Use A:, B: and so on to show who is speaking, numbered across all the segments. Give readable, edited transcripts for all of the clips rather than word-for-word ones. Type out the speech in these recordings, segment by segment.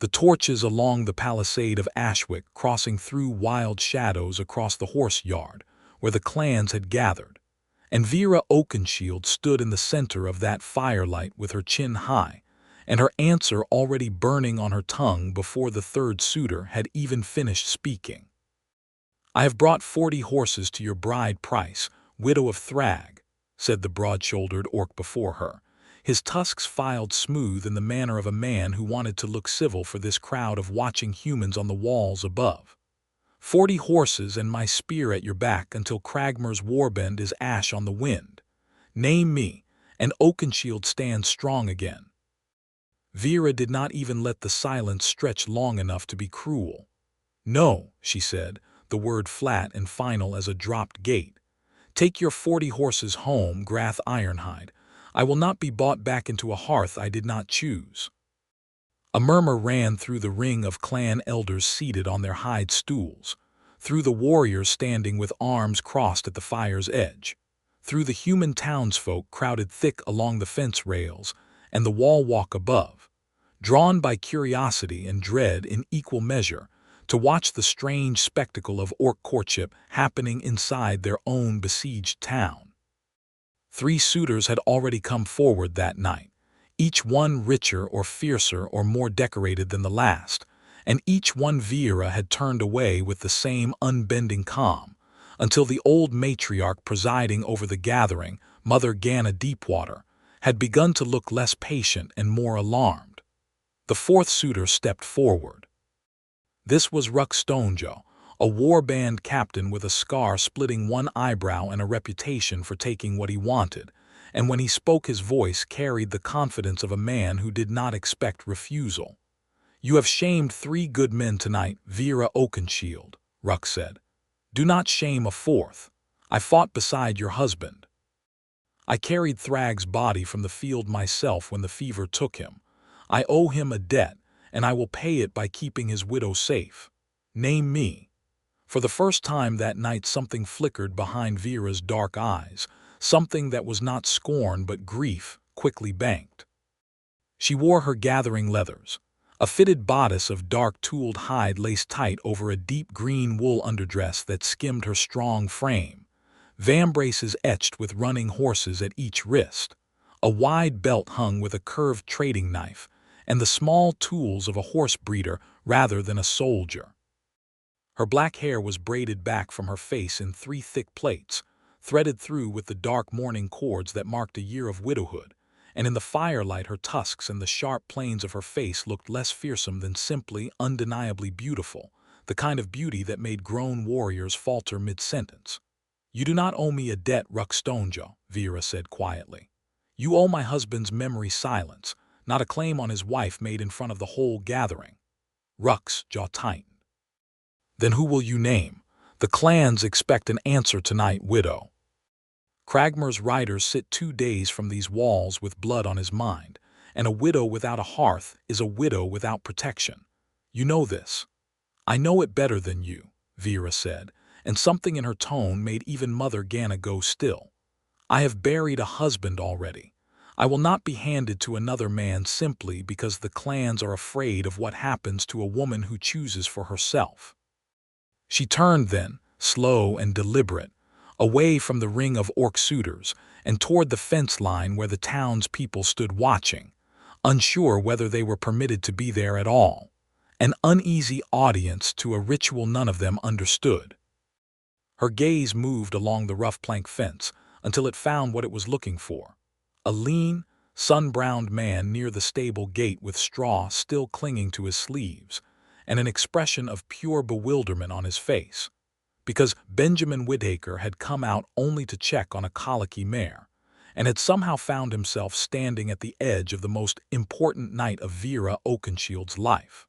A: the torches along the palisade of Ashwick crossing through wild shadows across the horse yard, where the clans had gathered, and Vera Oakenshield stood in the center of that firelight with her chin high, and her answer already burning on her tongue before the third suitor had even finished speaking. "I have brought 40 horses to your bride price, widow of Thrag," said the broad-shouldered orc before her, his tusks filed smooth in the manner of a man who wanted to look civil for this crowd of watching humans on the walls above. 40 horses and my spear at your back until Cragmer's warband is ash on the wind. Name me, and Oakenshield stands strong again." Vera did not even let the silence stretch long enough to be cruel. "No," she said, the word flat and final as a dropped gate. "Take your 40 horses home, Grath Ironhide. I will not be bought back into a hearth I did not choose." A murmur ran through the ring of clan elders seated on their hide stools, through the warriors standing with arms crossed at the fire's edge, through the human townsfolk crowded thick along the fence rails and the wall walk above, drawn by curiosity and dread in equal measure to watch the strange spectacle of orc courtship happening inside their own besieged town. 3 suitors had already come forward that night, each one richer or fiercer or more decorated than the last, and each one Vera had turned away with the same unbending calm, until the old matriarch presiding over the gathering, Mother Ganna Deepwater, had begun to look less patient and more alarmed. The 4th suitor stepped forward. This was Ruck Stonejaw, a warband captain with a scar splitting one eyebrow and a reputation for taking what he wanted, and when he spoke his voice carried the confidence of a man who did not expect refusal. "You have shamed 3 good men tonight, Vera Oakenshield," Ruck said. "Do not shame a 4th. I fought beside your husband. I carried Thrag's body from the field myself when the fever took him. I owe him a debt, and I will pay it by keeping his widow safe. Name me." For the first time that night something flickered behind Vera's dark eyes, something that was not scorn but grief, quickly banked. She wore her gathering leathers, a fitted bodice of dark tooled hide laced tight over a deep green wool underdress that skimmed her strong frame, vambraces etched with running horses at each wrist, a wide belt hung with a curved trading knife, and the small tools of a horse breeder rather than a soldier. Her black hair was braided back from her face in 3 thick plaits, threaded through with the dark mourning cords that marked a year of widowhood, and in the firelight her tusks and the sharp planes of her face looked less fearsome than simply, undeniably beautiful, the kind of beauty that made grown warriors falter mid-sentence. "You do not owe me a debt, Ruck Stonejaw," Vera said quietly. "You owe my husband's memory silence, not a claim on his wife made in front of the whole gathering." Ruck's jaw tightened. "Then who will you name? The clans expect an answer tonight, widow." Cragmer's riders sit 2 days from these walls with blood on his mind, and a widow without a hearth is a widow without protection. You know this. "I know it better than you," Vera said, and something in her tone made even Mother Ganna go still. "I have buried a husband already. I will not be handed to another man simply because the clans are afraid of what happens to a woman who chooses for herself." She turned then, slow and deliberate, away from the ring of orc suitors and toward the fence line where the townspeople stood watching, unsure whether they were permitted to be there at all, an uneasy audience to a ritual none of them understood. Her gaze moved along the rough plank fence until it found what it was looking for, a lean, sun-browned man near the stable gate with straw still clinging to his sleeves, and an expression of pure bewilderment on his face, because Benjamin Whitaker had come out only to check on a colicky mare, and had somehow found himself standing at the edge of the most important night of Vera Oakenshield's life.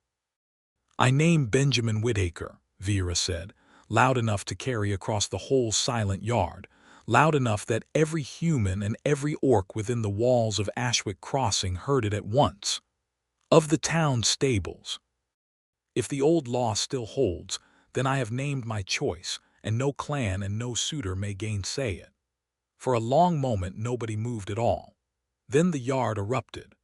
A: "I name Benjamin Whitaker," Vera said, loud enough to carry across the whole silent yard, loud enough that every human and every orc within the walls of Ashwick Crossing heard it at once. "Of the town stables. If the old law still holds, then I have named my choice, and no clan and no suitor may gainsay it." For a long moment nobody moved at all. Then the yard erupted.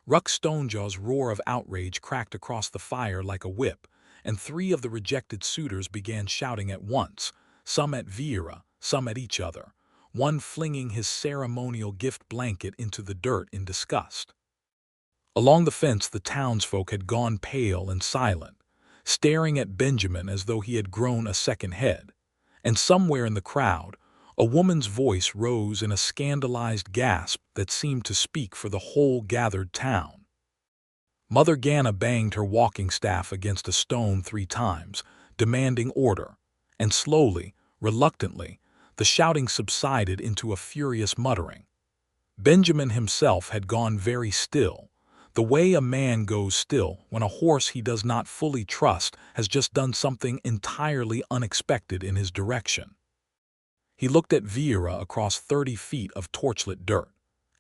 A: Ruck Stonejaw's roar of outrage cracked across the fire like a whip, and three of the rejected suitors began shouting at once, some at Vera, some at each other, one flinging his ceremonial gift blanket into the dirt in disgust. Along the fence the townsfolk had gone pale and silent, staring at Benjamin as though he had grown a second head, and somewhere in the crowd, a woman's voice rose in a scandalized gasp that seemed to speak for the whole gathered town. Mother Ganna banged her walking staff against a stone 3 times, demanding order, and slowly, reluctantly, the shouting subsided into a furious muttering. Benjamin himself had gone very still, the way a man goes still when a horse he does not fully trust has just done something entirely unexpected in his direction. He looked at Vera across 30 feet of torchlit dirt,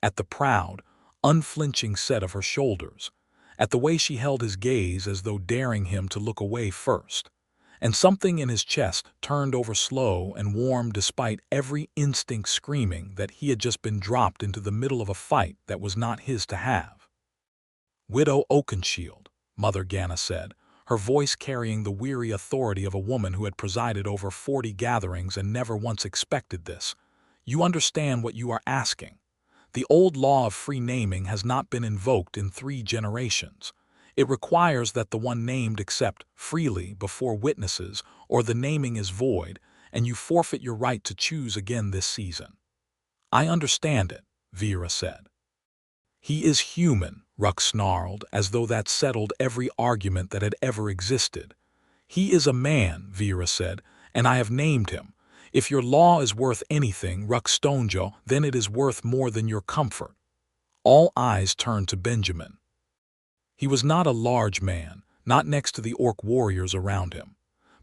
A: at the proud, unflinching set of her shoulders, at the way she held his gaze as though daring him to look away first, and something in his chest turned over slow and warm despite every instinct screaming that he had just been dropped into the middle of a fight that was not his to have. "Widow Oakenshield," Mother Ganna said, her voice carrying the weary authority of a woman who had presided over 40 gatherings and never once expected this. "You understand what you are asking. The old law of free naming has not been invoked in 3 generations. It requires that the one named accept freely before witnesses, or the naming is void, and you forfeit your right to choose again this season." "I understand it," Vera said. "He is human," Ruck snarled, as though that settled every argument that had ever existed. "He is a man," Vera said, "and I have named him. If your law is worth anything, Ruck Stonejaw, then it is worth more than your comfort." All eyes turned to Benjamin. He was not a large man, not next to the orc warriors around him,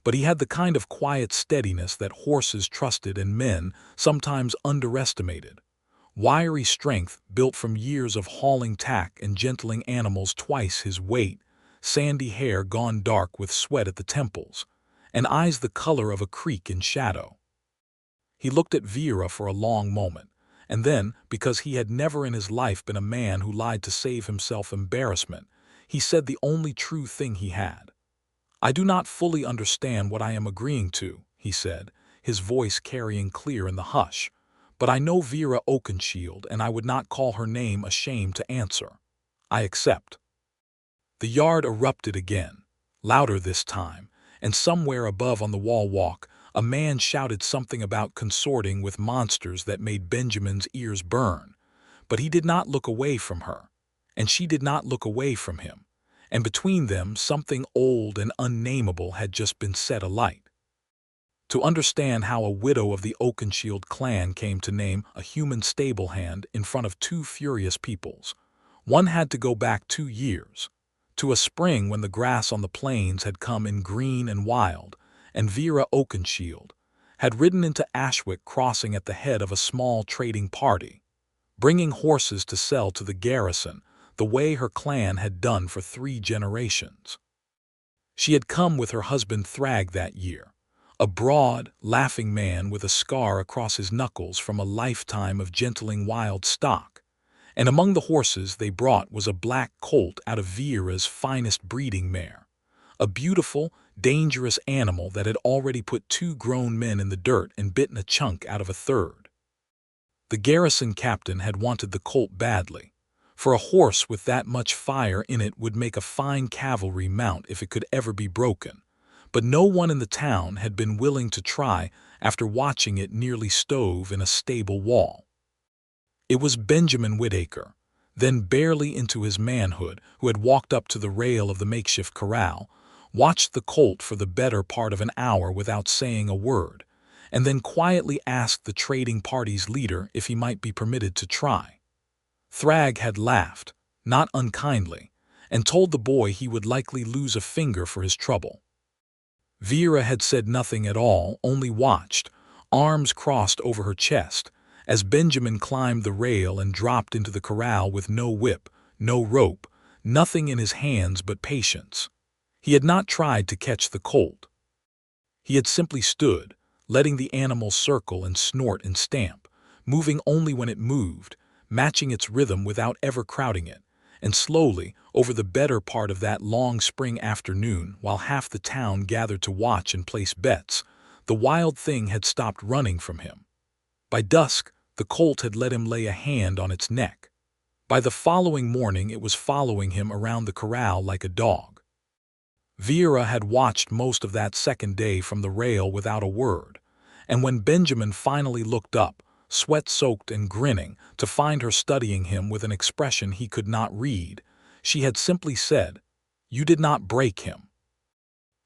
A: but he had the kind of quiet steadiness that horses trusted and men sometimes underestimated. Wiry strength built from years of hauling tack and gentling animals twice his weight, sandy hair gone dark with sweat at the temples, and eyes the color of a creek in shadow. He looked at Vera for a long moment, and then, because he had never in his life been a man who lied to save himself embarrassment, he said the only true thing he had. "I do not fully understand what I am agreeing to," he said, his voice carrying clear in the hush, "but I know Vera Oakenshield, and I would not call her name a shame to answer. I accept." The yard erupted again, louder this time, and somewhere above on the wall walk, a man shouted something about consorting with monsters that made Benjamin's ears burn. But he did not look away from her, and she did not look away from him, and between them something old and unnameable had just been set alight. To understand how a widow of the Oakenshield clan came to name a human stablehand in front of 2 furious peoples, one had to go back 2 years, to a spring when the grass on the plains had come in green and wild, and Vera Oakenshield had ridden into Ashwick Crossing at the head of a small trading party, bringing horses to sell to the garrison the way her clan had done for 3 generations. She had come with her husband Thrag that year, a broad, laughing man with a scar across his knuckles from a lifetime of gentling wild stock, and among the horses they brought was a black colt out of Vera's finest breeding mare, a beautiful, dangerous animal that had already put 2 grown men in the dirt and bitten a chunk out of a third. The garrison captain had wanted the colt badly, for a horse with that much fire in it would make a fine cavalry mount if it could ever be broken, but no one in the town had been willing to try after watching it nearly stove in a stable wall. It was Benjamin Whitaker, then barely into his manhood, who had walked up to the rail of the makeshift corral, watched the colt for the better part of an hour without saying a word, and then quietly asked the trading party's leader if he might be permitted to try. Thrag had laughed, not unkindly, and told the boy he would likely lose a finger for his trouble. Vera had said nothing at all, only watched, arms crossed over her chest, as Benjamin climbed the rail and dropped into the corral with no whip, no rope, nothing in his hands but patience. He had not tried to catch the colt. He had simply stood, letting the animal circle and snort and stamp, moving only when it moved, matching its rhythm without ever crowding it, and slowly, over the better part of that long spring afternoon, while half the town gathered to watch and place bets, the wild thing had stopped running from him. By dusk, the colt had let him lay a hand on its neck. By the following morning it was following him around the corral like a dog. Vera had watched most of that second day from the rail without a word, and when Benjamin finally looked up, sweat-soaked and grinning, to find her studying him with an expression he could not read, she had simply said, "You did not break him."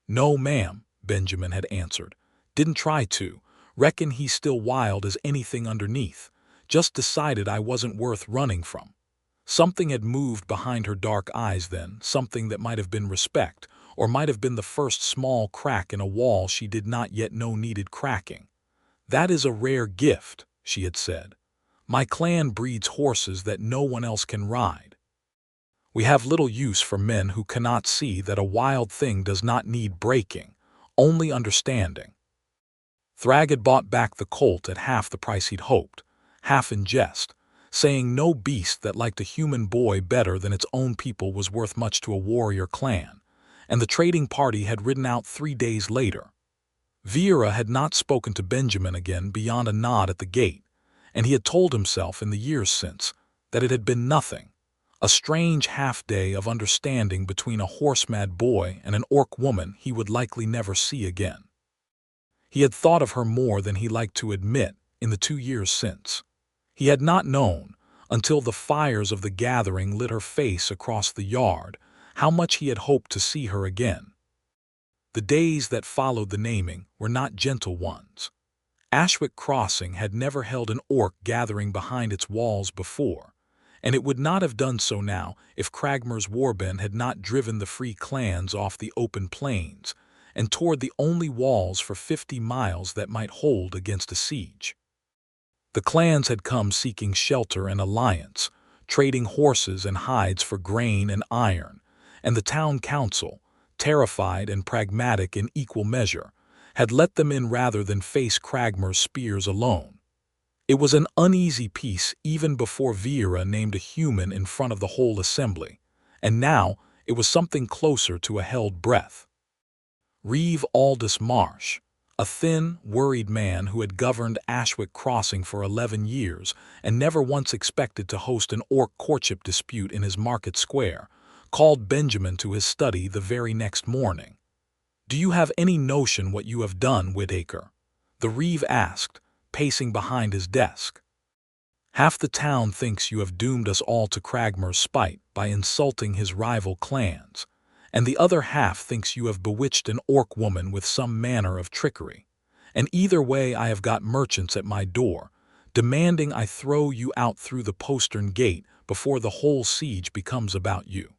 A: "No, ma'am," Benjamin had answered. "Didn't try to. Reckon he's still wild as anything underneath. Just decided I wasn't worth running from." Something had moved behind her dark eyes then, something that might have been respect, or might have been the first small crack in a wall she did not yet know needed cracking. "That is a rare gift," she had said. "My clan breeds horses that no one else can ride. We have little use for men who cannot see that a wild thing does not need breaking, only understanding." Thrag had bought back the colt at half the price he'd hoped, half in jest, saying no beast that liked a human boy better than its own people was worth much to a warrior clan, and the trading party had ridden out 3 days later. Vera had not spoken to Benjamin again beyond a nod at the gate, and he had told himself in the years since that it had been nothing, a strange half-day of understanding between a horse-mad boy and an orc woman he would likely never see again. He had thought of her more than he liked to admit in the 2 years since. He had not known, until the fires of the gathering lit her face across the yard, how much he had hoped to see her again. The days that followed the naming were not gentle ones. Ashwick Crossing had never held an orc gathering behind its walls before, and it would not have done so now if Cragmer's warband had not driven the free clans off the open plains and toward the only walls for 50 miles that might hold against a siege. The clans had come seeking shelter and alliance, trading horses and hides for grain and iron, and the town council, terrified and pragmatic in equal measure, had let them in rather than face Cragmer's spears alone. It was an uneasy peace even before Vera named a human in front of the whole assembly, and now it was something closer to a held breath. Reeve Aldous Marsh, a thin, worried man who had governed Ashwick Crossing for 11 years and never once expected to host an orc courtship dispute in his market square, called Benjamin to his study the very next morning. "Do you have any notion what you have done, Whitaker?" the Reeve asked, pacing behind his desk. "Half the town thinks you have doomed us all to Cragmer's spite by insulting his rival clans, and the other half thinks you have bewitched an orc woman with some manner of trickery. And either way I have got merchants at my door, demanding I throw you out through the postern gate before the whole siege becomes about you."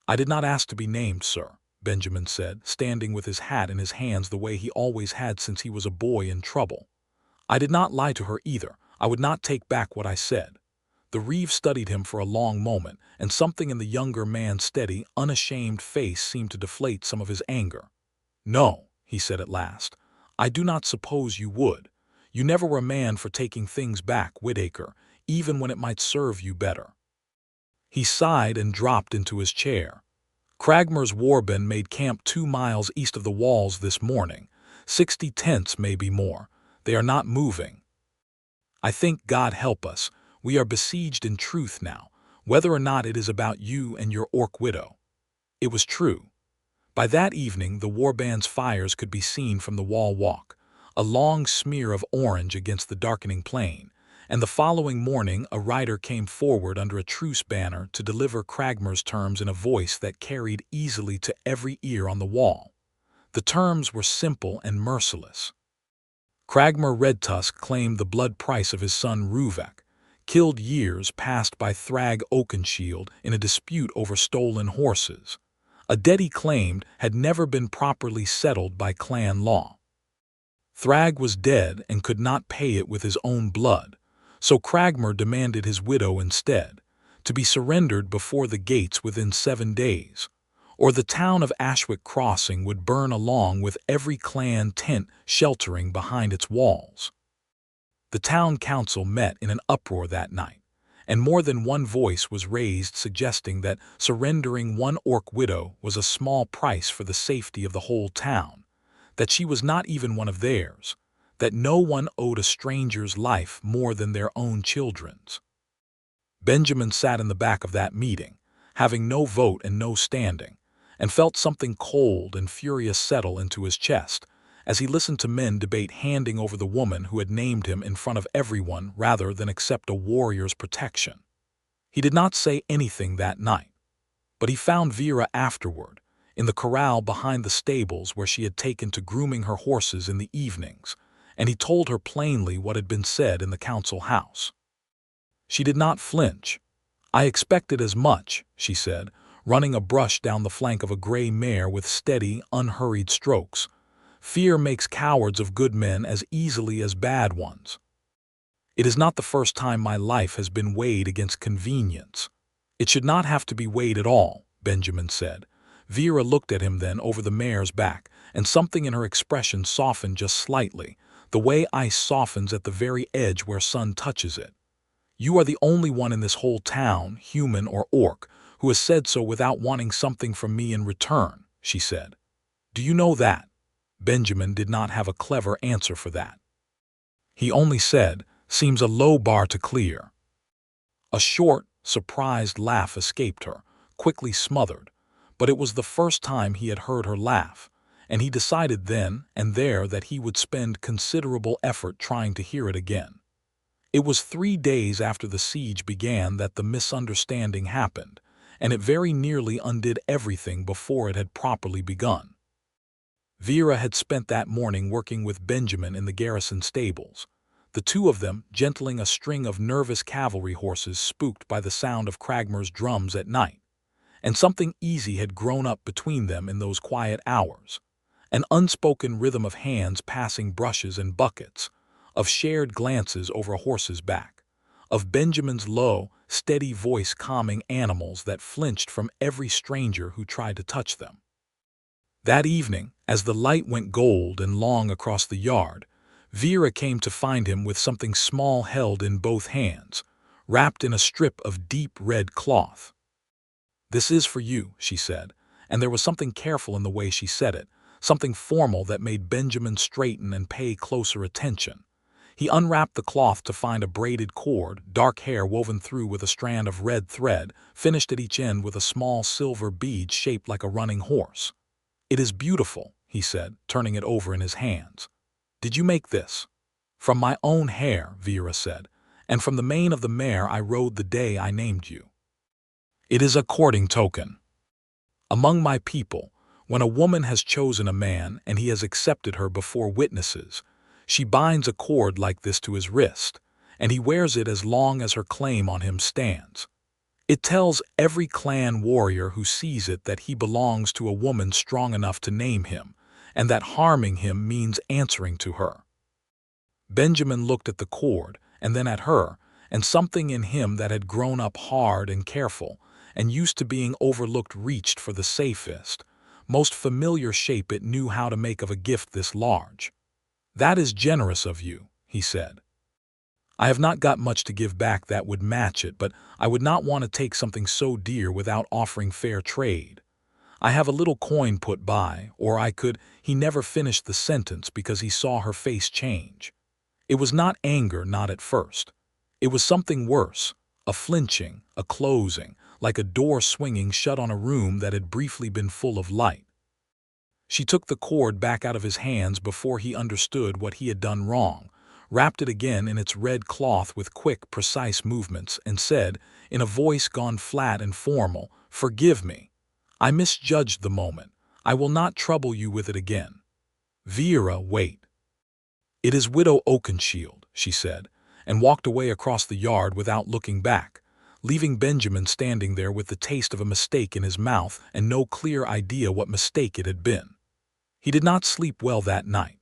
A: "I did not ask to be named, sir," Benjamin said, standing with his hat in his hands the way he always had since he was a boy in trouble. "I did not lie to her either. I would not take back what I said." The Reeve studied him for a long moment, and something in the younger man's steady, unashamed face seemed to deflate some of his anger. "No," he said at last, "I do not suppose you would. You never were a man for taking things back, Whitaker, even when it might serve you better." He sighed and dropped into his chair. "Cragmer's warband made camp 2 miles east of the walls this morning. 60 tents, maybe more. They are not moving. I think, God help us, we are besieged in truth now, whether or not it is about you and your orc widow." It was true. By that evening the warband's fires could be seen from the wall walk, a long smear of orange against the darkening plain, and the following morning a rider came forward under a truce banner to deliver Cragmer's terms in a voice that carried easily to every ear on the wall. The terms were simple and merciless. Cragmer Redtusk claimed the blood price of his son Ruvek, killed years past by Vera Oakenshield in a dispute over stolen horses. A debt he claimed had never been properly settled by clan law. Thrag was dead and could not pay it with his own blood, so Cragmer demanded his widow instead, to be surrendered before the gates within 7 days, or the town of Ashwick Crossing would burn along with every clan tent sheltering behind its walls. The town council met in an uproar that night, and more than one voice was raised suggesting that surrendering one orc widow was a small price for the safety of the whole town, that she was not even one of theirs, that no one owed a stranger's life more than their own children's. Benjamin sat in the back of that meeting, having no vote and no standing, and felt something cold and furious settle into his chest as he listened to men debate handing over the woman who had named him in front of everyone rather than accept a warrior's protection. He did not say anything that night, but he found Vera afterward, in the corral behind the stables where she had taken to grooming her horses in the evenings, and he told her plainly what had been said in the council house. She did not flinch. "I expected as much," she said, running a brush down the flank of a gray mare with steady, unhurried strokes. "Fear makes cowards of good men as easily as bad ones. It is not the first time my life has been weighed against convenience." "It should not have to be weighed at all," Benjamin said. Vera looked at him then over the mare's back, and something in her expression softened just slightly, the way ice softens at the very edge where sun touches it. "You are the only one in this whole town, human or orc, who has said so without wanting something from me in return," she said. "Do you know that?" Benjamin did not have a clever answer for that. He only said, "Seems a low bar to clear." A short, surprised laugh escaped her, quickly smothered, but it was the first time he had heard her laugh, and he decided then and there that he would spend considerable effort trying to hear it again. It was 3 days after the siege began that the misunderstanding happened, and it very nearly undid everything before it had properly begun. Vera had spent that morning working with Benjamin in the garrison stables, the two of them gentling a string of nervous cavalry horses spooked by the sound of Cragmer's drums at night, and something easy had grown up between them in those quiet hours, an unspoken rhythm of hands passing brushes and buckets, of shared glances over a horse's back, of Benjamin's low, steady voice calming animals that flinched from every stranger who tried to touch them. That evening, as the light went gold and long across the yard, Vera came to find him with something small held in both hands, wrapped in a strip of deep red cloth. "This is for you," she said, and there was something careful in the way she said it, something formal that made Benjamin straighten and pay closer attention. He unwrapped the cloth to find a braided cord, dark hair woven through with a strand of red thread, finished at each end with a small silver bead shaped like a running horse. "It is beautiful," he said, turning it over in his hands. "Did you make this?" "From my own hair," Vera said, "and from the mane of the mare I rode the day I named you. It is a courting token. Among my people, when a woman has chosen a man and he has accepted her before witnesses, she binds a cord like this to his wrist, and he wears it as long as her claim on him stands. It tells every clan warrior who sees it that he belongs to a woman strong enough to name him, and that harming him means answering to her." Benjamin looked at the cord, and then at her, and something in him that had grown up hard and careful, and used to being overlooked reached for the safest, most familiar shape it knew how to make of a gift this large. "That is generous of you," he said. "I have not got much to give back that would match it, but I would not want to take something so dear without offering fair trade. I have a little coin put by, or I could—" He never finished the sentence because he saw her face change. It was not anger, not at first. It was something worse, a flinching, a closing, like a door swinging shut on a room that had briefly been full of light. She took the cord back out of his hands before he understood what he had done wrong, wrapped it again in its red cloth with quick, precise movements, and said, in a voice gone flat and formal, "Forgive me. I misjudged the moment. I will not trouble you with it again." "Vera, wait." "It is Widow Oakenshield," she said, and walked away across the yard without looking back, leaving Benjamin standing there with the taste of a mistake in his mouth and no clear idea what mistake it had been. He did not sleep well that night.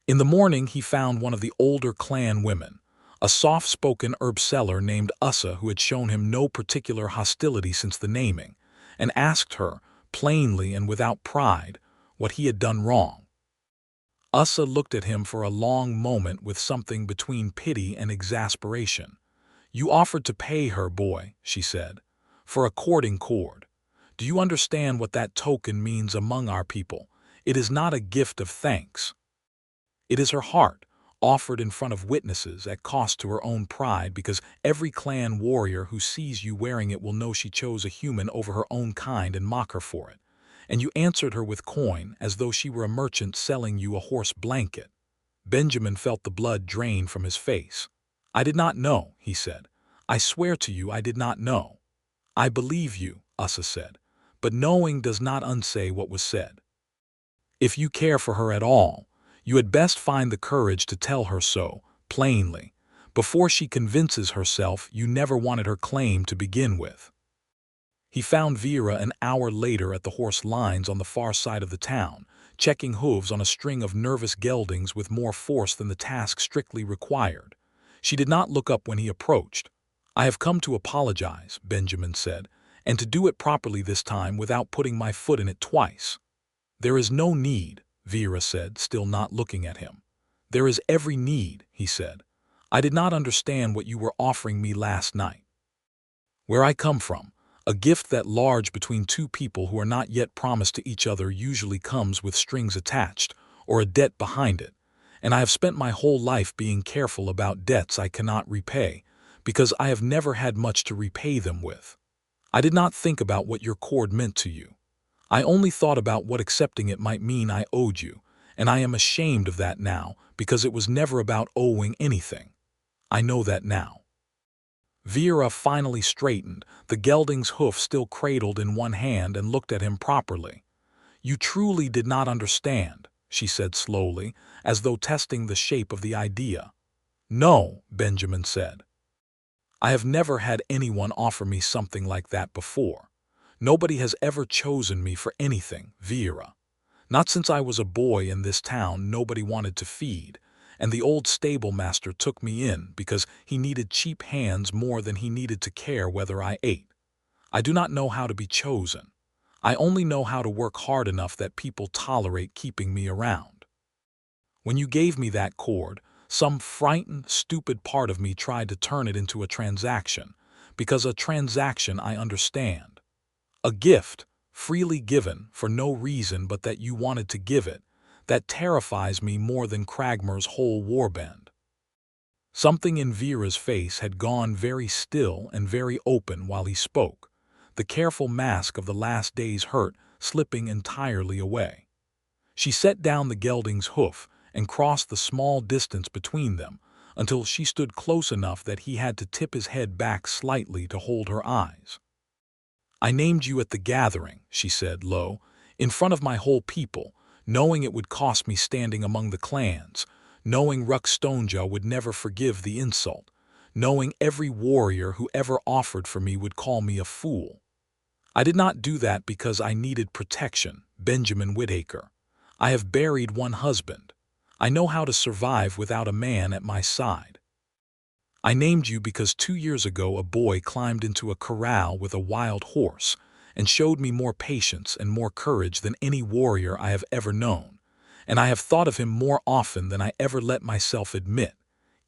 A: In the morning he found one of the older clan women, a soft-spoken herb seller named Ussa who had shown him no particular hostility since the naming, and asked her, plainly and without pride, what he had done wrong. Ussa looked at him for a long moment with something between pity and exasperation. "You offered to pay her, boy," she said, "for a courting cord. Do you understand what that token means among our people? It is not a gift of thanks. It is her heart, offered in front of witnesses at cost to her own pride, because every clan warrior who sees you wearing it will know she chose a human over her own kind and mock her for it. And you answered her with coin, as though she were a merchant selling you a horse blanket." Benjamin felt the blood drain from his face. "I did not know," he said. "I swear to you I did not know." "I believe you," Ussa said, "but knowing does not unsay what was said. If you care for her at all, you had best find the courage to tell her so, plainly, before she convinces herself you never wanted her claim to begin with." He found Vera an hour later at the horse lines on the far side of the town, checking hooves on a string of nervous geldings with more force than the task strictly required. She did not look up when he approached. "I have come to apologize," Benjamin said, "and to do it properly this time without putting my foot in it twice." "There is no need," Vera said, still not looking at him. "There is every need," he said. "I did not understand what you were offering me last night. Where I come from, a gift that large between two people who are not yet promised to each other usually comes with strings attached, or a debt behind it, and I have spent my whole life being careful about debts I cannot repay, because I have never had much to repay them with. I did not think about what your cord meant to you. I only thought about what accepting it might mean I owed you, and I am ashamed of that now, because it was never about owing anything. I know that now." Vera finally straightened, the gelding's hoof still cradled in one hand, and looked at him properly. "You truly did not understand," she said slowly, as though testing the shape of the idea. "No," Benjamin said. "I have never had anyone offer me something like that before. Nobody has ever chosen me for anything, Vera. Not since I was a boy in this town nobody wanted to feed, and the old stable master took me in because he needed cheap hands more than he needed to care whether I ate. I do not know how to be chosen. I only know how to work hard enough that people tolerate keeping me around. When you gave me that cord, some frightened, stupid part of me tried to turn it into a transaction, because a transaction I understand. A gift, freely given for no reason but that you wanted to give it, that terrifies me more than Cragmer's whole warband." Something in Vera's face had gone very still and very open while he spoke, the careful mask of the last day's hurt slipping entirely away. She set down the gelding's hoof and crossed the small distance between them until she stood close enough that he had to tip his head back slightly to hold her eyes. "I named you at the gathering," she said low, "in front of my whole people, knowing it would cost me standing among the clans, knowing Ruxstonja would never forgive the insult, knowing every warrior who ever offered for me would call me a fool. I did not do that because I needed protection, Benjamin Whitaker. I have buried one husband. I know how to survive without a man at my side. I named you because 2 years ago a boy climbed into a corral with a wild horse and showed me more patience and more courage than any warrior I have ever known, and I have thought of him more often than I ever let myself admit,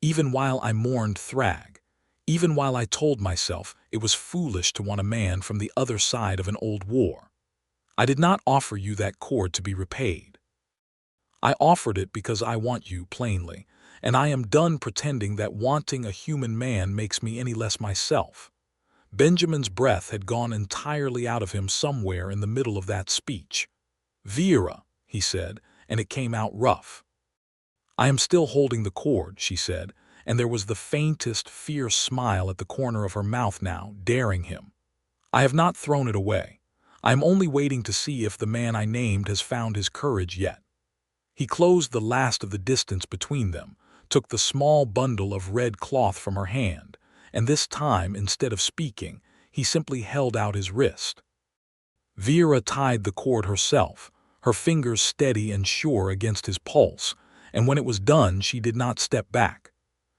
A: even while I mourned Thrag, even while I told myself it was foolish to want a man from the other side of an old war. I did not offer you that cord to be repaid. I offered it because I want you, plainly, and I am done pretending that wanting a human man makes me any less myself." Benjamin's breath had gone entirely out of him somewhere in the middle of that speech. "Vera," he said, and it came out rough. "I am still holding the cord," she said, and there was the faintest, fierce smile at the corner of her mouth now, daring him. "I have not thrown it away. I am only waiting to see if the man I named has found his courage yet." He closed the last of the distance between them, took the small bundle of red cloth from her hand, and this time, instead of speaking, he simply held out his wrist. Vera tied the cord herself, her fingers steady and sure against his pulse, and when it was done she did not step back.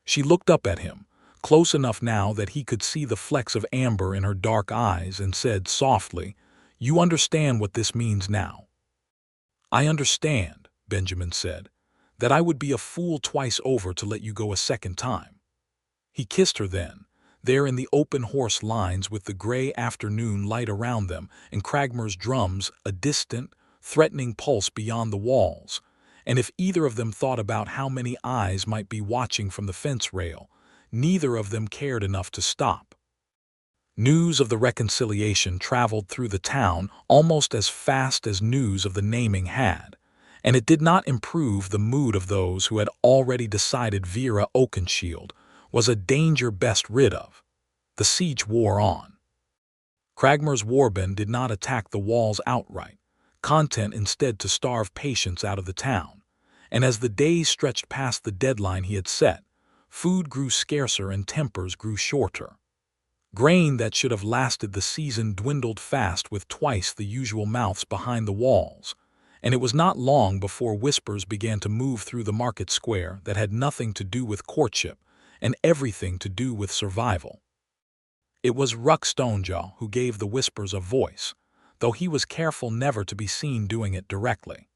A: She looked up at him, close enough now that he could see the flecks of amber in her dark eyes, and said softly, "You understand what this means now." "I understand," Benjamin said, "that I would be a fool twice over to let you go a second time." He kissed her then, There in the open horse lines with the gray afternoon light around them and Cragmer's drums a distant, threatening pulse beyond the walls. And if either of them thought about how many eyes might be watching from the fence rail, neither of them cared enough to stop. News of the reconciliation traveled through the town almost as fast as news of the naming had, and it did not improve the mood of those who had already decided Vera Oakenshield was a danger best rid of. The siege wore on. Cragmer's warband did not attack the walls outright, content instead to starve patience out of the town, and as the days stretched past the deadline he had set, food grew scarcer and tempers grew shorter. Grain that should have lasted the season dwindled fast with twice the usual mouths behind the walls, and it was not long before whispers began to move through the market square that had nothing to do with courtship and everything to do with survival. It was Ruck Stonejaw who gave the whispers a voice, though he was careful never to be seen doing it directly.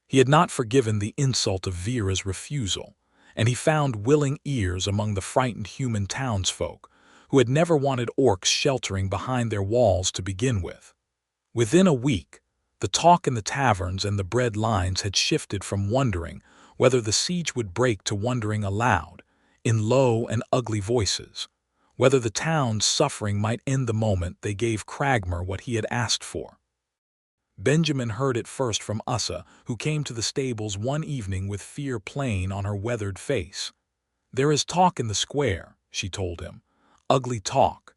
A: He had not forgiven the insult of Vera's refusal, and he found willing ears among the frightened human townsfolk who had never wanted orcs sheltering behind their walls to begin with. Within a week, the talk in the taverns and the bread lines had shifted from wondering whether the siege would break to wondering aloud, in low and ugly voices, whether the town's suffering might end the moment they gave Cragmer what he had asked for. Benjamin heard it first from Ussa, who came to the stables one evening with fear plain on her weathered face. "There is talk in the square," she told him. "Ugly talk.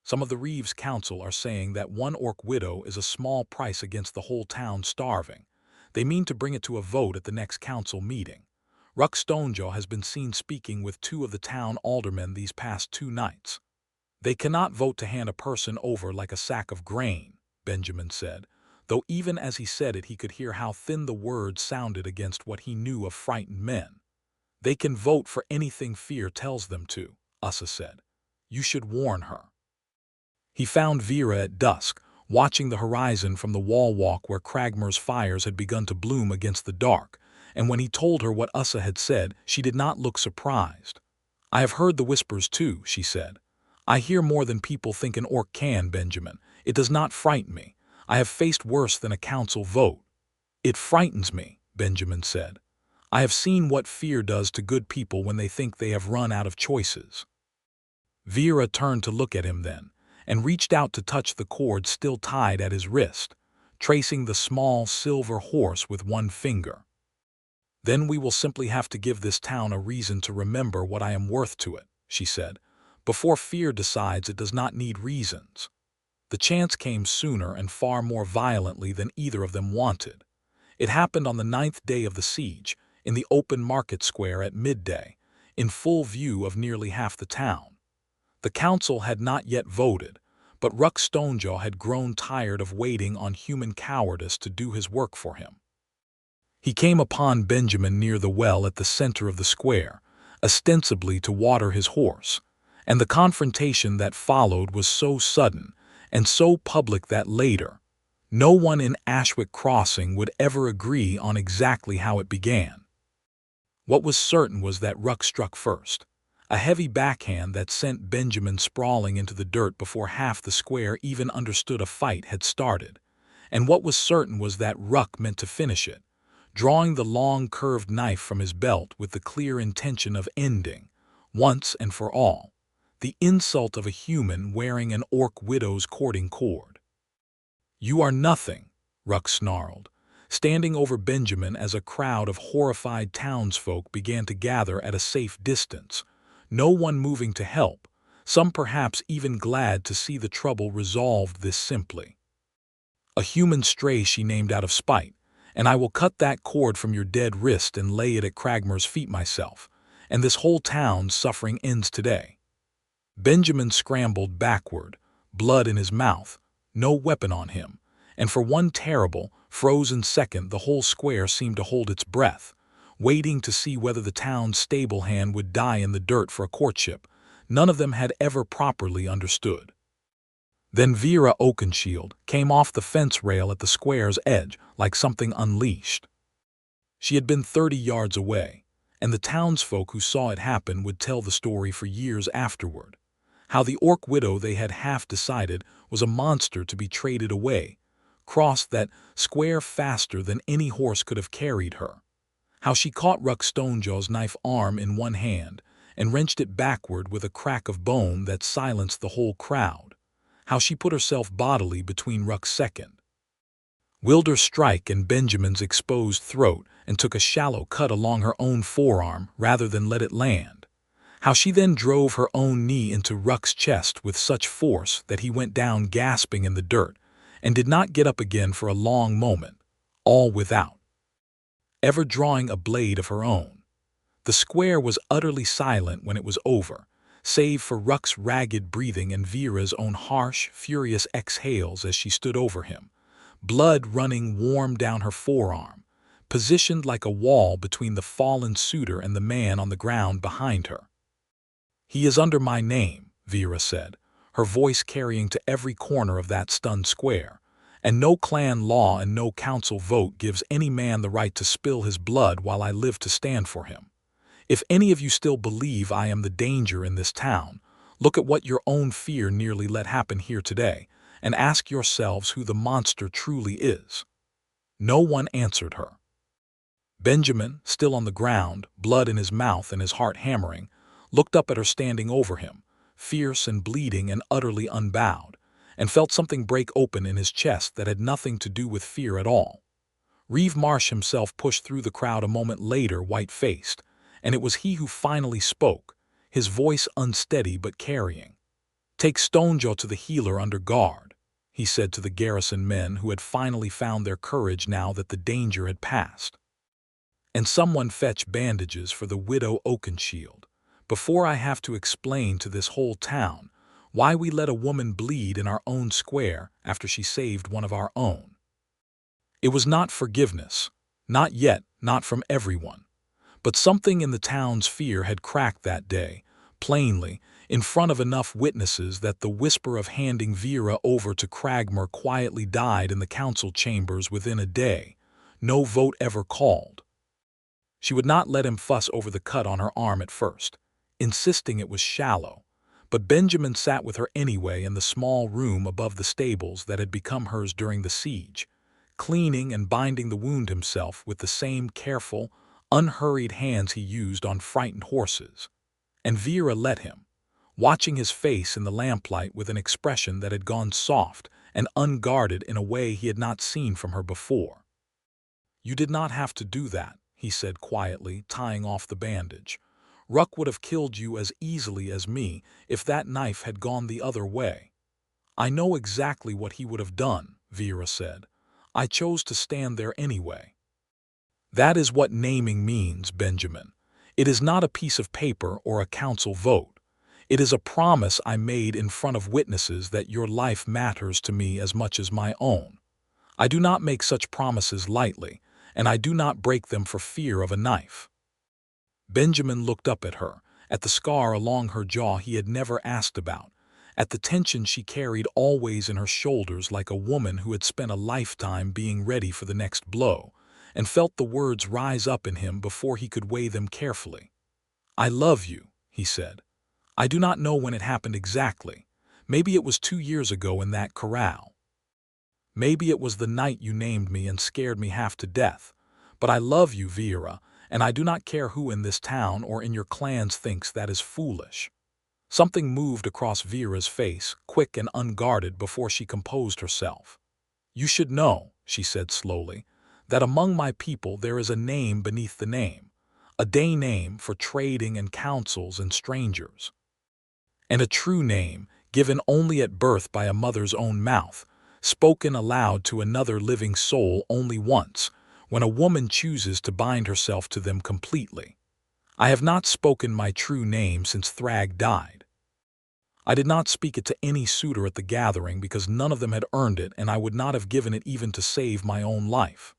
A: Some of the Reeves' council are saying that one orc widow is a small price against the whole town starving. They mean to bring it to a vote at the next council meeting. Ruck Stonejaw has been seen speaking with 2 of the town aldermen these past 2 nights. They cannot vote to hand a person over like a sack of grain," Benjamin said, though even as he said it he could hear how thin the words sounded against what he knew of frightened men. "They can vote for anything fear tells them to," Ussa said. "You should warn her." He found Vera at dusk, watching the horizon from the wall walk where Cragmer's fires had begun to bloom against the dark, and when he told her what Ussa had said, she did not look surprised. "I have heard the whispers too," she said. "I hear more than people think an orc can, Benjamin. It does not frighten me. I have faced worse than a council vote." "It frightens me," Benjamin said. "I have seen what fear does to good people when they think they have run out of choices." Vera turned to look at him then, and reached out to touch the cord still tied at his wrist, tracing the small silver horse with one finger. "Then we will simply have to give this town a reason to remember what I am worth to it," she said, "before fear decides it does not need reasons." The chance came sooner and far more violently than either of them wanted. It happened on the 9th day of the siege, in the open market square at midday, in full view of nearly half the town. The council had not yet voted, but Ruck Stonejaw had grown tired of waiting on human cowardice to do his work for him. He came upon Benjamin near the well at the center of the square, ostensibly to water his horse, and the confrontation that followed was so sudden and so public that later, no one in Ashwick Crossing would ever agree on exactly how it began. What was certain was that Ruck struck first, a heavy backhand that sent Benjamin sprawling into the dirt before half the square even understood a fight had started, and what was certain was that Ruck meant to finish it, drawing the long curved knife from his belt with the clear intention of ending, once and for all, the insult of a human wearing an orc widow's courting cord. "You are nothing," Ruck snarled, standing over Benjamin as a crowd of horrified townsfolk began to gather at a safe distance, no one moving to help, some perhaps even glad to see the trouble resolved this simply. "A human stray she named out of spite, and I will cut that cord from your dead wrist and lay it at Cragmer's feet myself, and this whole town's suffering ends today." Benjamin scrambled backward, blood in his mouth, no weapon on him, and for one terrible, frozen second the whole square seemed to hold its breath, waiting to see whether the town's stablehand would die in the dirt for a courtship none of them had ever properly understood. Then Vera Oakenshield came off the fence rail at the square's edge like something unleashed. She had been 30 yards away, and the townsfolk who saw it happen would tell the story for years afterward. How the orc widow they had half decided was a monster to be traded away, crossed that square faster than any horse could have carried her. How she caught Ruck Stonejaw's knife arm in one hand and wrenched it backward with a crack of bone that silenced the whole crowd. How she put herself bodily between Ruck's second Wilder's strike and Benjamin's exposed throat and took a shallow cut along her own forearm rather than let it land. How she then drove her own knee into Ruck's chest with such force that he went down gasping in the dirt and did not get up again for a long moment, all without ever drawing a blade of her own. The square was utterly silent when it was over, save for Ruck's ragged breathing and Vera's own harsh, furious exhales as she stood over him, blood running warm down her forearm, positioned like a wall between the fallen suitor and the man on the ground behind her. "He is under my name," Vera said, her voice carrying to every corner of that stunned square, "and no clan law and no council vote gives any man the right to spill his blood while I live to stand for him. If any of you still believe I am the danger in this town, look at what your own fear nearly let happen here today, and ask yourselves who the monster truly is." No one answered her. Benjamin, still on the ground, blood in his mouth and his heart hammering, looked up at her standing over him, fierce and bleeding and utterly unbowed, and felt something break open in his chest that had nothing to do with fear at all. Reeve Marsh himself pushed through the crowd a moment later, white-faced, and it was he who finally spoke, his voice unsteady but carrying. "Take Stonejaw to the healer under guard," he said to the garrison men who had finally found their courage now that the danger had passed. "And someone fetch bandages for the widow Oakenshield, before I have to explain to this whole town why we let a woman bleed in our own square after she saved one of our own." It was not forgiveness, not yet, not from everyone. But something in the town's fear had cracked that day, plainly, in front of enough witnesses that the whisper of handing Vera over to Cragmore quietly died in the council chambers within a day, no vote ever called. She would not let him fuss over the cut on her arm at first, insisting it was shallow, but Benjamin sat with her anyway in the small room above the stables that had become hers during the siege, cleaning and binding the wound himself with the same careful, unhurried hands he used on frightened horses. And Vera let him, watching his face in the lamplight with an expression that had gone soft and unguarded in a way he had not seen from her before. "You did not have to do that," he said quietly, tying off the bandage. "Ruck would have killed you as easily as me if that knife had gone the other way." "I know exactly what he would have done," Vera said. "I chose to stand there anyway." "That is what naming means, Benjamin. It is not a piece of paper or a council vote. It is a promise I made in front of witnesses that your life matters to me as much as my own. I do not make such promises lightly, and I do not break them for fear of a knife." Benjamin looked up at her, at the scar along her jaw he had never asked about, at the tension she carried always in her shoulders like a woman who had spent a lifetime being ready for the next blow, and felt the words rise up in him before he could weigh them carefully. "I love you," he said. "I do not know when it happened exactly. Maybe it was 2 years ago in that corral. Maybe it was the night you named me and scared me half to death. But I love you, Vera, and I do not care who in this town or in your clans thinks that is foolish." Something moved across Vera's face, quick and unguarded, before she composed herself. "You should know," she said slowly, "that among my people there is a name beneath the name, a day name for trading and councils and strangers, and a true name given only at birth by a mother's own mouth, spoken aloud to another living soul only once, when a woman chooses to bind herself to them completely. I have not spoken my true name since Thrag died. I did not speak it to any suitor at the gathering because none of them had earned it, and I would not have given it even to save my own life."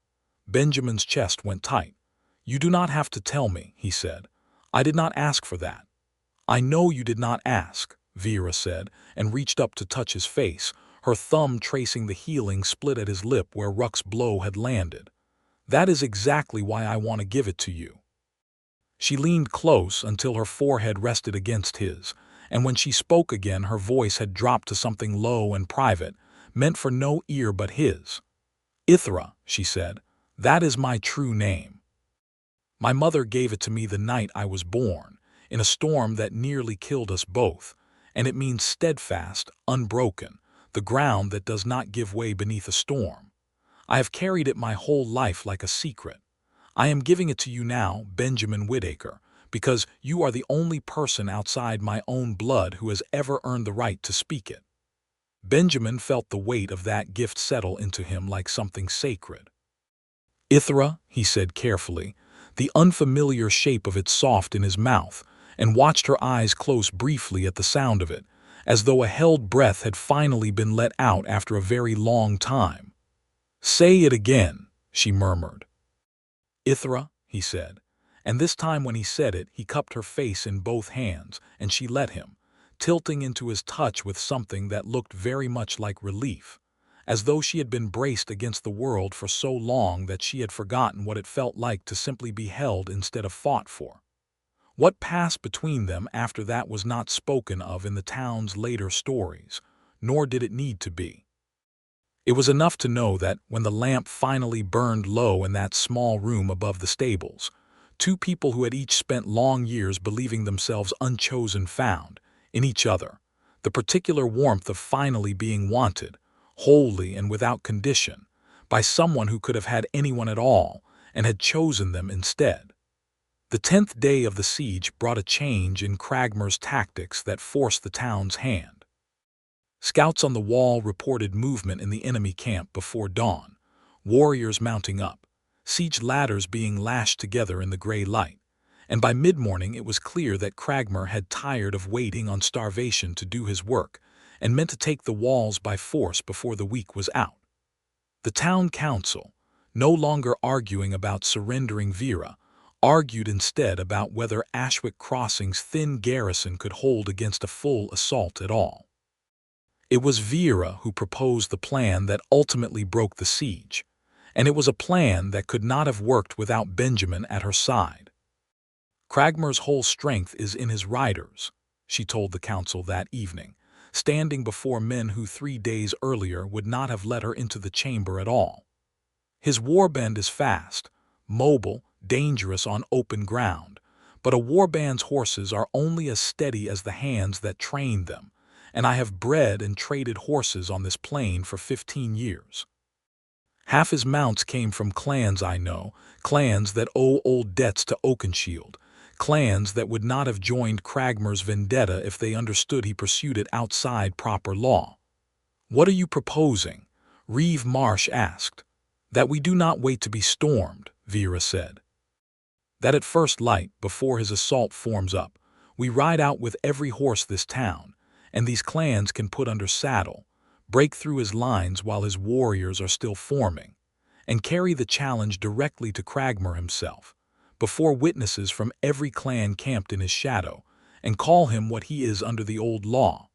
A: Benjamin's chest went tight. "You do not have to tell me," he said. "I did not ask for that." "I know you did not ask," Vera said, and reached up to touch his face, her thumb tracing the healing split at his lip where Ruck's blow had landed. "That is exactly why I want to give it to you." She leaned close until her forehead rested against his, and when she spoke again her voice had dropped to something low and private, meant for no ear but his. "Ithra," she said, "that is my true name. My mother gave it to me the night I was born, in a storm that nearly killed us both, and it means steadfast, unbroken, the ground that does not give way beneath a storm. I have carried it my whole life like a secret. I am giving it to you now, Benjamin Whitaker, because you are the only person outside my own blood who has ever earned the right to speak it." Benjamin felt the weight of that gift settle into him like something sacred. "Ithra," he said carefully, the unfamiliar shape of it soft in his mouth, and watched her eyes close briefly at the sound of it, as though a held breath had finally been let out after a very long time. "Say it again," she murmured. "Ithra," he said, and this time when he said it he cupped her face in both hands, and she let him, tilting into his touch with something that looked very much like relief, as though she had been braced against the world for so long that she had forgotten what it felt like to simply be held instead of fought for. What passed between them after that was not spoken of in the town's later stories, nor did it need to be. It was enough to know that when the lamp finally burned low in that small room above the stables, two people who had each spent long years believing themselves unchosen found, in each other, the particular warmth of finally being wanted, wholly and without condition, by someone who could have had anyone at all and had chosen them instead. The 10th day of the siege brought a change in Cragmer's tactics that forced the town's hand. Scouts on the wall reported movement in the enemy camp before dawn, warriors mounting up, siege ladders being lashed together in the gray light, and by mid-morning it was clear that Cragmer had tired of waiting on starvation to do his work and meant to take the walls by force before the week was out. The town council, no longer arguing about surrendering Vera, argued instead about whether Ashwick Crossing's thin garrison could hold against a full assault at all. It was Vera who proposed the plan that ultimately broke the siege, and it was a plan that could not have worked without Benjamin at her side. "Cragmer's whole strength is in his riders," she told the council that evening, standing before men who 3 days earlier would not have let her into the chamber at all. "His warband is fast, mobile, dangerous on open ground, but a warband's horses are only as steady as the hands that train them, and I have bred and traded horses on this plain for 15 years. Half his mounts came from clans I know, clans that owe old debts to Oakenshield, clans that would not have joined Cragmer's vendetta if they understood he pursued it outside proper law." "What are you proposing?" Reeve Marsh asked. "That we do not wait to be stormed," Vera said. "That at first light, before his assault forms up, we ride out with every horse this town, and these clans can put under saddle, break through his lines while his warriors are still forming, and carry the challenge directly to Cragmer himself, before witnesses from every clan camped in his shadow, and call him what he is under the old law,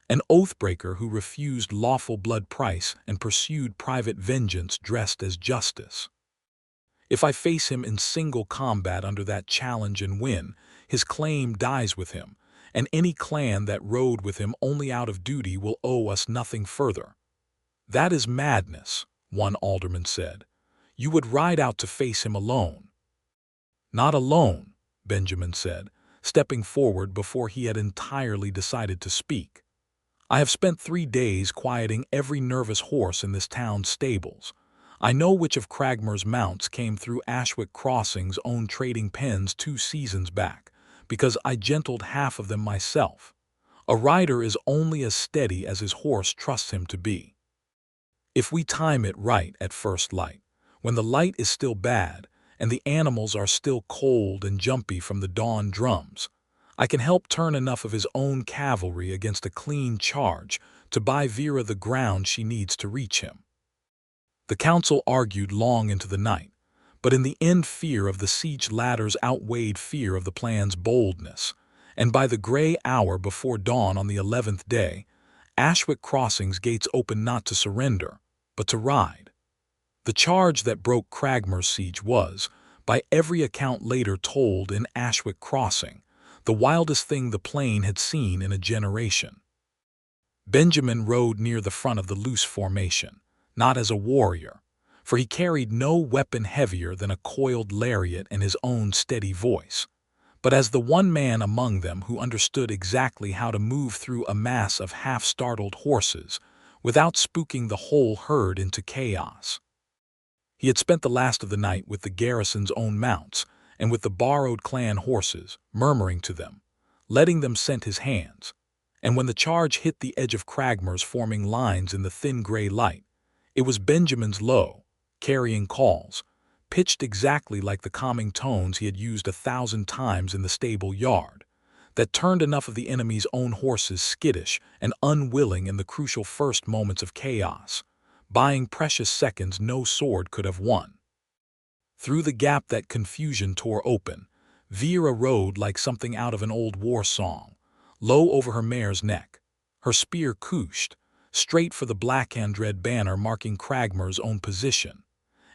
A: an oathbreaker who refused lawful blood price and pursued private vengeance dressed as justice. If I face him in single combat under that challenge and win, his claim dies with him, and any clan that rode with him only out of duty will owe us nothing further." "That is madness," one alderman said. "You would ride out to face him alone." "Not alone," Benjamin said, stepping forward before he had entirely decided to speak. "I have spent 3 days quieting every nervous horse in this town's stables. I know which of Cragmer's mounts came through Ashwick Crossing's own trading pens 2 seasons back, because I gentled half of them myself. A rider is only as steady as his horse trusts him to be. If we time it right at first light, when the light is still bad and the animals are still cold and jumpy from the dawn drums, I can help turn enough of his own cavalry against a clean charge to buy Vera the ground she needs to reach him." The council argued long into the night, but in the end fear of the siege ladders outweighed fear of the plan's boldness, and by the gray hour before dawn on the 11th day, Ashwick Crossing's gates opened not to surrender, but to ride. The charge that broke Cragmer's siege was, by every account later told in Ashwick Crossing, the wildest thing the plain had seen in a generation. Benjamin rode near the front of the loose formation, not as a warrior, for he carried no weapon heavier than a coiled lariat and his own steady voice, but as the one man among them who understood exactly how to move through a mass of half-startled horses without spooking the whole herd into chaos. He had spent the last of the night with the garrison's own mounts and with the borrowed clan horses, murmuring to them, letting them scent his hands, and when the charge hit the edge of Cragmer's forming lines in the thin gray light, it was Benjamin's low, carrying calls, pitched exactly like the calming tones he had used 1,000 times in the stable yard, that turned enough of the enemy's own horses skittish and unwilling in the crucial first moments of chaos, buying precious seconds no sword could have won. Through the gap that confusion tore open, Vera rode like something out of an old war song, low over her mare's neck, her spear couched, straight for the black-hand red banner marking Cragmer's own position,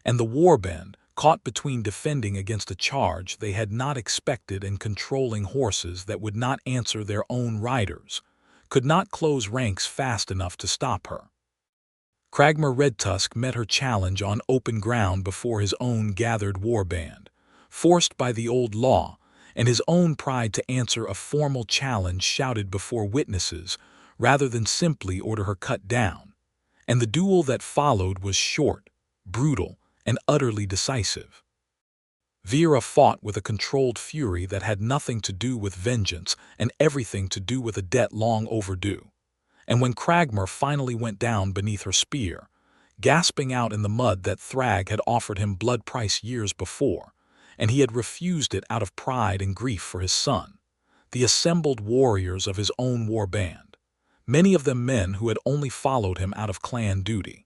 A: and the warband, caught between defending against a charge they had not expected and controlling horses that would not answer their own riders, could not close ranks fast enough to stop her. Cragmer Redtusk met her challenge on open ground before his own gathered warband, forced by the old law, and his own pride to answer a formal challenge shouted before witnesses rather than simply order her cut down, and the duel that followed was short, brutal, and utterly decisive. Vera fought with a controlled fury that had nothing to do with vengeance and everything to do with a debt long overdue, and when Cragmer finally went down beneath her spear, gasping out in the mud that Thrag had offered him blood price years before, and he had refused it out of pride and grief for his son, the assembled warriors of his own war band, many of them men who had only followed him out of clan duty,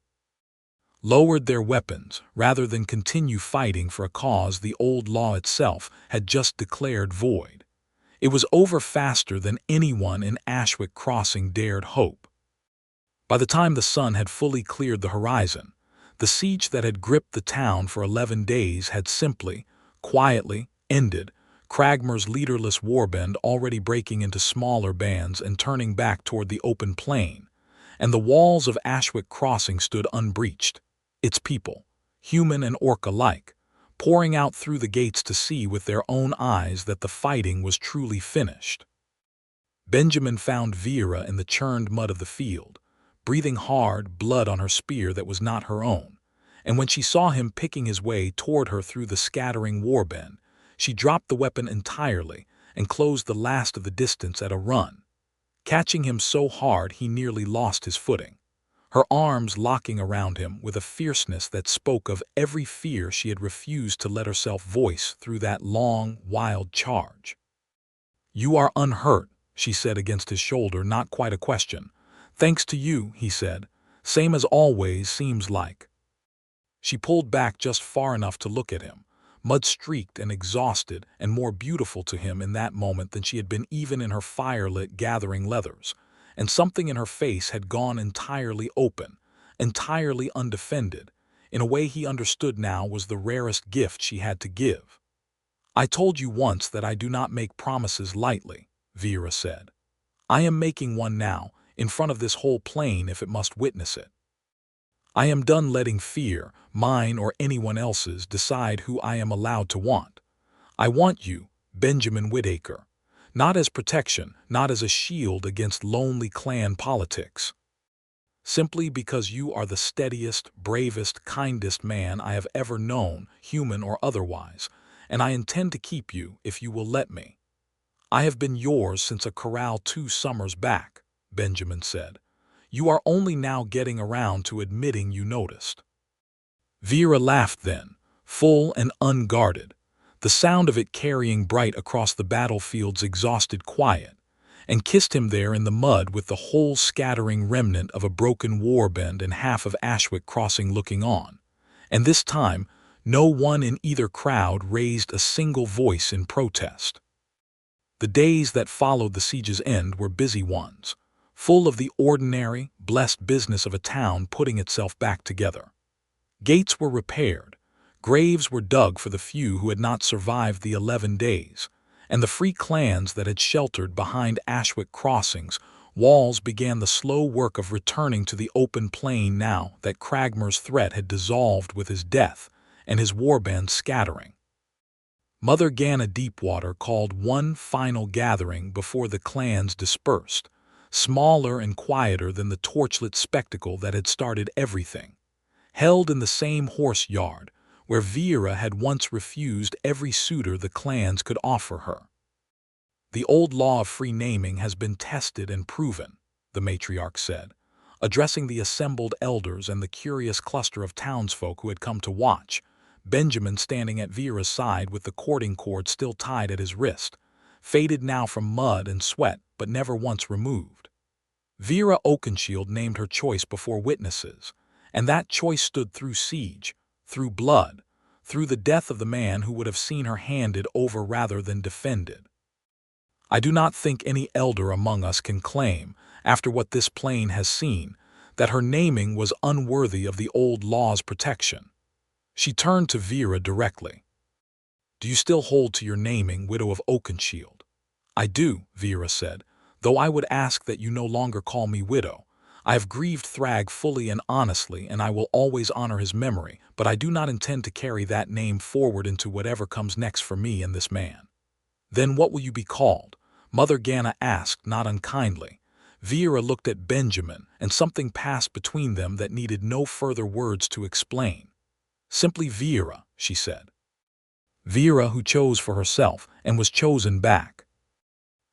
A: lowered their weapons rather than continue fighting for a cause the old law itself had just declared void. It was over faster than anyone in Ashwick Crossing dared hope. By the time the sun had fully cleared the horizon, the siege that had gripped the town for 11 days had simply, quietly ended, Cragmer's leaderless warband already breaking into smaller bands and turning back toward the open plain, and the walls of Ashwick Crossing stood unbreached, its people, human and orc alike, pouring out through the gates to see with their own eyes that the fighting was truly finished. Benjamin found Vera in the churned mud of the field, breathing hard blood on her spear that was not her own, and when she saw him picking his way toward her through the scattering warband, she dropped the weapon entirely and closed the last of the distance at a run, catching him so hard he nearly lost his footing, her arms locking around him with a fierceness that spoke of every fear she had refused to let herself voice through that long, wild charge. "You are unhurt," she said against his shoulder, not quite a question. "Thanks to you," he said. "Same as always, seems like." She pulled back just far enough to look at him, mud-streaked and exhausted and more beautiful to him in that moment than she had been even in her firelit gathering leathers, and something in her face had gone entirely open, entirely undefended, in a way he understood now was the rarest gift she had to give. "I told you once that I do not make promises lightly," Vera said. "I am making one now, in front of this whole plain if it must witness it. I am done letting fear, mine or anyone else's, decide who I am allowed to want. I want you, Benjamin Whitaker, not as protection, not as a shield against lonely clan politics. Simply because you are the steadiest, bravest, kindest man I have ever known, human or otherwise, and I intend to keep you if you will let me. I have been yours since a corral 2 summers back," Benjamin said. "You are only now getting around to admitting you noticed." Vera laughed then, full and unguarded, the sound of it carrying bright across the battlefield's exhausted quiet, and kissed him there in the mud with the whole scattering remnant of a broken warband and half of Ashwick Crossing looking on, and this time no one in either crowd raised a single voice in protest. The days that followed the siege's end were busy ones, full of the ordinary, blessed business of a town putting itself back together. Gates were repaired, Graves were dug for the few who had not survived the 11 days, and the free clans that had sheltered behind Ashwick crossings walls began the slow work of returning to the open plain now that Cragmer's threat had dissolved with his death and his warband scattering. Mother Ganna Deepwater called one final gathering before the clans dispersed, smaller and quieter than the torchlit spectacle that had started everything, held in the same horse yard where Vera had once refused every suitor the clans could offer her. The old law of free naming has been tested and proven, the matriarch said, addressing the assembled elders and the curious cluster of townsfolk who had come to watch, Benjamin standing at Vera's side with the courting cord still tied at his wrist, faded now from mud and sweat but never once removed. Vera Oakenshield named her choice before witnesses, and that choice stood through siege, through blood, through the death of the man who would have seen her handed over rather than defended. I do not think any elder among us can claim, after what this plain has seen, that her naming was unworthy of the old law's protection. She turned to Vera directly. Do you still hold to your naming, Widow of Oakenshield? I do, Vera said, though I would ask that you no longer call me widow. I have grieved Thrag fully and honestly, and I will always honor his memory, but I do not intend to carry that name forward into whatever comes next for me and this man. Then what will you be called? Mother Ganna asked, not unkindly. Vera looked at Benjamin, and something passed between them that needed no further words to explain. Simply Vera, she said. Vera who chose for herself and was chosen back.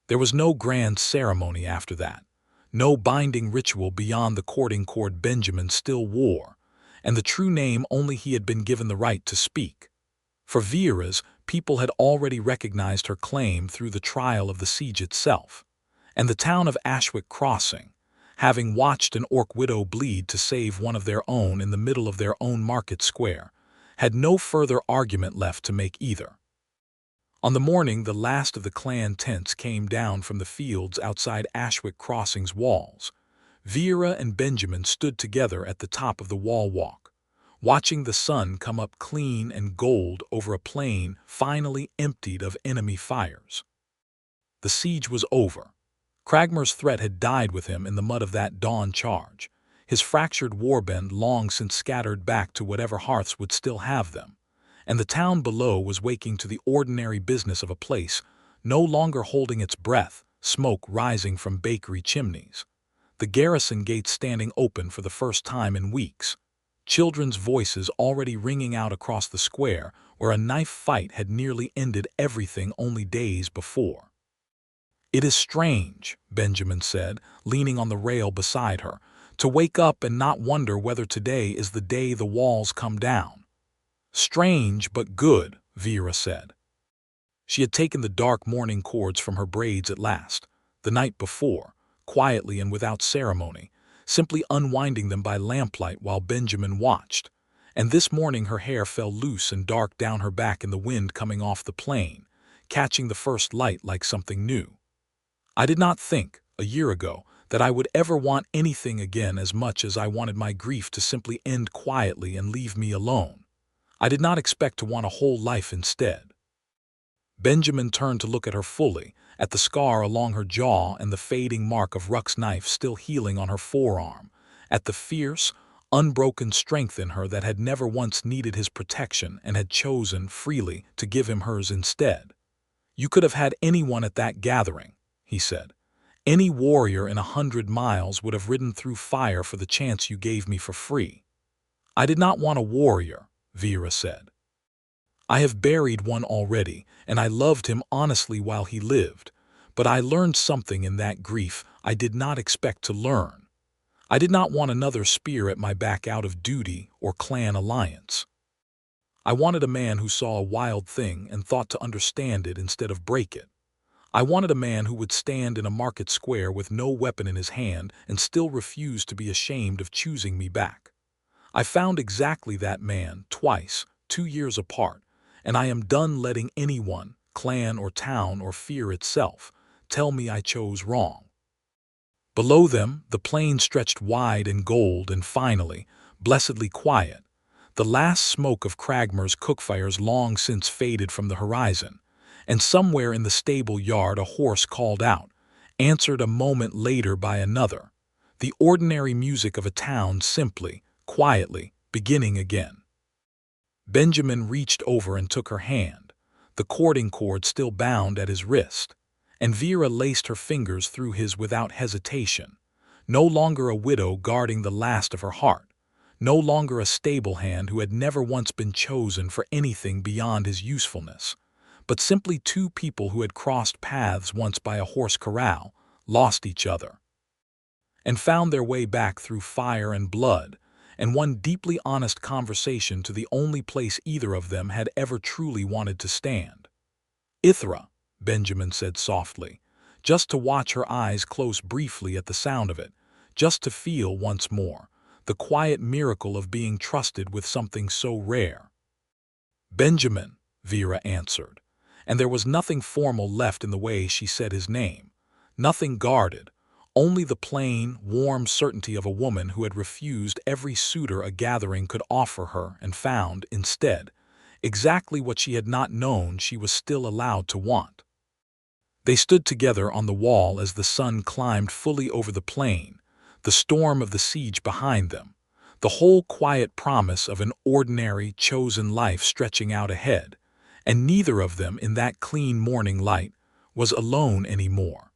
A: There was no grand ceremony after that, no binding ritual beyond the courting cord Benjamin still wore, and the true name only he had been given the right to speak. For Vera's, people had already recognized her claim through the trial of the siege itself, and the town of Ashwick Crossing, having watched an orc widow bleed to save one of their own in the middle of their own market square, had no further argument left to make either. On the morning the last of the clan tents came down from the fields outside Ashwick Crossing's walls, Vera and Benjamin stood together at the top of the wall walk, watching the sun come up clean and gold over a plain finally emptied of enemy fires. The siege was over. Cragmer's threat had died with him in the mud of that dawn charge, his fractured warband long since scattered back to whatever hearths would still have them, and the town below was waking to the ordinary business of a place no longer holding its breath, smoke rising from bakery chimneys, the garrison gates standing open for the first time in weeks, children's voices already ringing out across the square where a knife fight had nearly ended everything only days before. It is strange, Benjamin said, leaning on the rail beside her, to wake up and not wonder whether today is the day the walls come down. Strange but good, Vera said. She had taken the dark mourning cords from her braids at last, the night before, quietly and without ceremony, simply unwinding them by lamplight while Benjamin watched, and this morning her hair fell loose and dark down her back in the wind coming off the plain, catching the first light like something new. I did not think, a year ago, that I would ever want anything again as much as I wanted my grief to simply end quietly and leave me alone. I did not expect to want a whole life instead. Benjamin turned to look at her fully, at the scar along her jaw and the fading mark of Ruck's knife still healing on her forearm, at the fierce, unbroken strength in her that had never once needed his protection and had chosen freely to give him hers instead. You could have had anyone at that gathering, he said. Any warrior in 100 miles would have ridden through fire for the chance you gave me for free. I did not want a warrior, Vera said. I have buried one already, and I loved him honestly while he lived, but I learned something in that grief I did not expect to learn. I did not want another spear at my back out of duty or clan alliance. I wanted a man who saw a wild thing and thought to understand it instead of break it. I wanted a man who would stand in a market square with no weapon in his hand and still refuse to be ashamed of choosing me back. I found exactly that man twice, 2 years apart, and I am done letting anyone, clan or town or fear itself, tell me I chose wrong. Below them, the plain stretched wide and gold and finally, blessedly quiet, The last smoke of Cragmer's cookfires long since faded from the horizon, and somewhere in the stable yard a horse called out, answered a moment later by another, the ordinary music of a town simply, quietly, beginning again. Benjamin reached over and took her hand, the cording cord still bound at his wrist, and Vera laced her fingers through his without hesitation, no longer a widow guarding the last of her heart, no longer a stable hand who had never once been chosen for anything beyond his usefulness, but simply two people who had crossed paths once by a horse corral, lost each other, and found their way back through fire and blood, and one deeply honest conversation to the only place either of them had ever truly wanted to stand. "Ithra," Benjamin said softly, just to watch her eyes close briefly at the sound of it, just to feel once more the quiet miracle of being trusted with something so rare. "Benjamin," Vera answered, and there was nothing formal left in the way she said his name, nothing guarded, only the plain, warm certainty of a woman who had refused every suitor a gathering could offer her and found, instead, exactly what she had not known she was still allowed to want. They stood together on the wall as the sun climbed fully over the plain, the storm of the siege behind them, the whole quiet promise of an ordinary, chosen life stretching out ahead, and neither of them in that clean morning light was alone anymore.